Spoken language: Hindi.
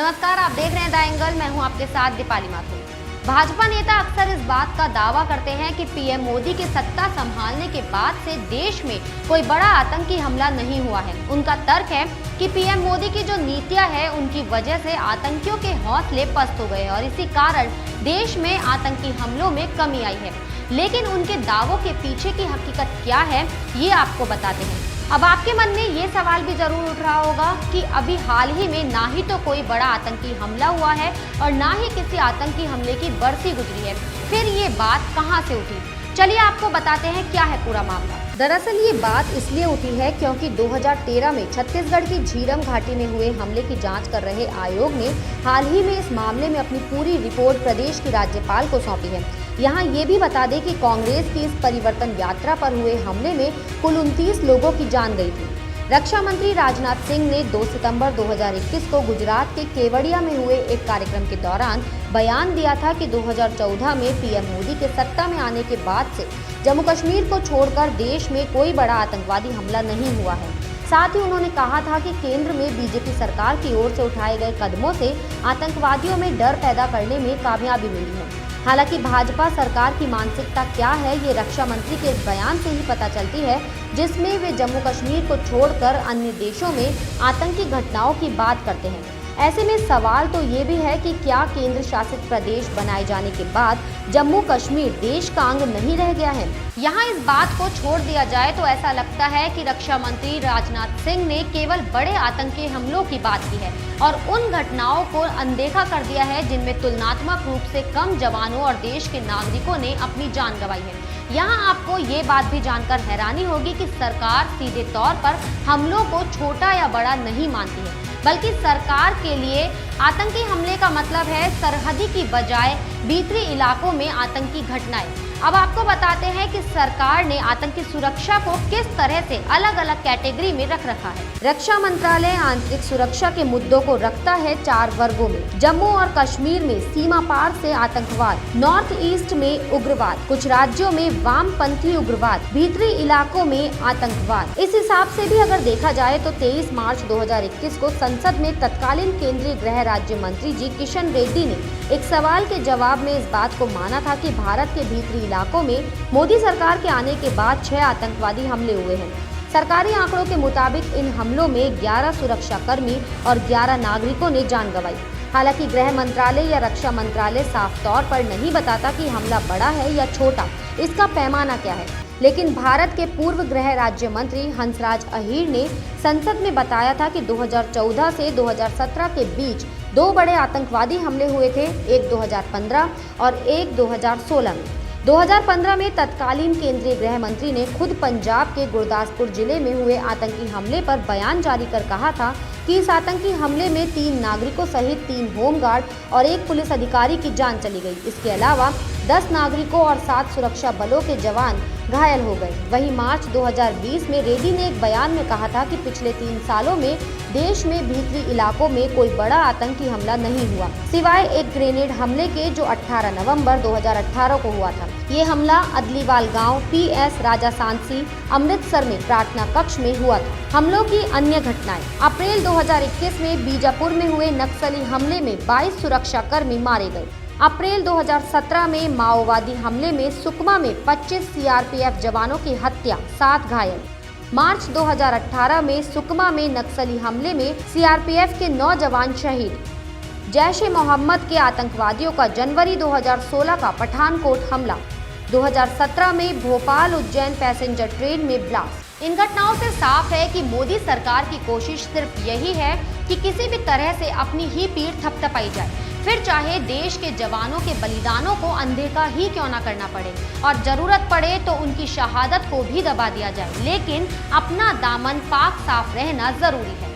नमस्कार, आप देख रहे हैं द एंगल। मैं हूं आपके साथ दीपाली माथुर। भाजपा नेता अक्सर इस बात का दावा करते हैं कि पीएम मोदी के सत्ता संभालने के बाद से देश में कोई बड़ा आतंकी हमला नहीं हुआ है। उनका तर्क है कि पीएम मोदी की जो नीतियां हैं उनकी वजह से आतंकियों के हौसले पस्त हो गए और इसी कारण देश में आतंकी हमलों में कमी आई है। लेकिन उनके दावों के पीछे की हकीकत क्या है, ये आपको बताते हैं। अब आपके मन में ये सवाल भी जरूर उठ रहा होगा कि अभी हाल ही में ना ही तो कोई बड़ा आतंकी हमला हुआ है और ना ही किसी आतंकी हमले की बरसी गुजरी है, फिर ये बात कहां से उठी। चलिए आपको बताते हैं क्या है पूरा मामला। दरअसल ये बात इसलिए उठी है क्योंकि 2013 में छत्तीसगढ़ की झीरम घाटी में हुए हमले की जांच कर रहे आयोग ने हाल ही में इस मामले में अपनी पूरी रिपोर्ट प्रदेश की राज्यपाल को सौंपी है। यहाँ ये भी बता दें कि कांग्रेस की इस परिवर्तन यात्रा पर हुए हमले में कुल 29 लोगों की जान गई थी। रक्षा मंत्री राजनाथ सिंह ने 2 सितंबर 2021 को गुजरात के केवड़िया में हुए एक कार्यक्रम के दौरान बयान दिया था कि 2014 में पीएम मोदी के सत्ता में आने के बाद से जम्मू कश्मीर को छोड़कर देश में कोई बड़ा आतंकवादी हमला नहीं हुआ है। साथ ही उन्होंने कहा था कि केंद्र में बीजेपी सरकार की ओर से उठाए गए कदमों से आतंकवादियों में डर पैदा करने में कामयाबी मिली है। हालांकि भाजपा सरकार की मानसिकता क्या है, ये रक्षा मंत्री के इस बयान से ही पता चलती है, जिसमें वे जम्मू कश्मीर को छोड़कर अन्य देशों में आतंकी घटनाओं की बात करते हैं। ऐसे में सवाल तो ये भी है कि क्या केंद्र शासित प्रदेश बनाए जाने के बाद जम्मू कश्मीर देश का अंग नहीं रह गया है। यहाँ इस बात को छोड़ दिया जाए तो ऐसा लगता है कि रक्षा मंत्री राजनाथ सिंह ने केवल बड़े आतंकी हमलों की बात की है और उन घटनाओं को अनदेखा कर दिया है जिनमें तुलनात्मक रूप से कम जवानों और देश के नागरिकों ने अपनी जान गंवाई है। यहाँ आपको ये बात भी जानकर हैरानी होगी कि सरकार सीधे तौर पर हमलों को छोटा या बड़ा नहीं मानती है, बल्कि सरकार के लिए आतंकी हमले का मतलब है सरहदी की बजाय भीतरी इलाकों में आतंकी घटनाएं। अब आपको बताते हैं कि सरकार ने आतंकी सुरक्षा को किस तरह से अलग अलग कैटेगरी में रख रखा है। रक्षा मंत्रालय आंतरिक सुरक्षा के मुद्दों को रखता है 4 वर्गों में। जम्मू और कश्मीर में सीमा पार से आतंकवाद, नॉर्थ ईस्ट में उग्रवाद, कुछ राज्यों में वामपंथी उग्रवाद, भीतरी इलाकों में आतंकवाद। इस हिसाब से भी अगर देखा जाए तो 23 मार्च 2021 को संसद में तत्कालीन केंद्रीय गृह राज्य मंत्री जी किशन रेड्डी ने एक सवाल के जवाब में इस बात को माना था कि भारत के भीतरी इलाकों में मोदी सरकार के आने के बाद 6 आतंकवादी हमले हुए हैं। सरकारी आंकड़ों के मुताबिक इन हमलों में 11 सुरक्षाकर्मी और 11 नागरिकों ने जान गंवाई। हालांकि गृह मंत्रालय या रक्षा मंत्रालय साफ तौर पर नहीं बताता कि हमला बड़ा है या छोटा, इसका पैमाना क्या है। लेकिन भारत के पूर्व गृह राज्य मंत्री हंसराज अहीर ने संसद में बताया था कि 2014 से 2017 के बीच 2 बड़े आतंकवादी हमले हुए थे, एक 2015 और एक 2016 में। 2015 में तत्कालीन केंद्रीय गृह मंत्री ने खुद पंजाब के गुरदासपुर जिले में हुए आतंकी हमले पर बयान जारी कर कहा था कि इस आतंकी हमले में 3 नागरिकों सहित 3 होमगार्ड और 1 पुलिस अधिकारी की जान चली गई। इसके अलावा 10 नागरिकों और 7 सुरक्षा बलों के जवान घायल हो गए। वहीं मार्च 2020 में रेड्डी ने एक बयान में कहा था कि पिछले 3 सालों में देश में भीतरी इलाकों में कोई बड़ा आतंकी हमला नहीं हुआ, सिवाय एक ग्रेनेड हमले के जो 18 नवंबर 2018 को हुआ था। ये हमला अदलीवाल गांव PS राजा सांसी अमृतसर में प्रार्थना कक्ष में हुआ था। हमलों की अन्य घटनाएं। अप्रैल 2021 में बीजापुर में हुए नक्सली हमले में 22 सुरक्षाकर्मी मारे गए। अप्रैल 2017 में माओवादी हमले में सुकमा में 25 CRPF जवानों की हत्या, 7 घायल। मार्च 2018 में सुकमा में नक्सली हमले में CRPF के 9 जवान शहीद। जैश-ए-मोहम्मद के आतंकवादियों का जनवरी 2016 का पठानकोट हमला। 2017 में भोपाल उज्जैन पैसेंजर ट्रेन में ब्लास्ट। इन घटनाओं से साफ है कि मोदी सरकार की कोशिश सिर्फ यही है कि किसी भी तरह से अपनी ही पीठ थपथपाई जाए, फिर चाहे देश के जवानों के बलिदानों को अनदेखा ही क्यों ना करना पड़े और जरूरत पड़े तो उनकी शहादत को भी दबा दिया जाए, लेकिन अपना दामन पाक साफ रहना जरूरी है।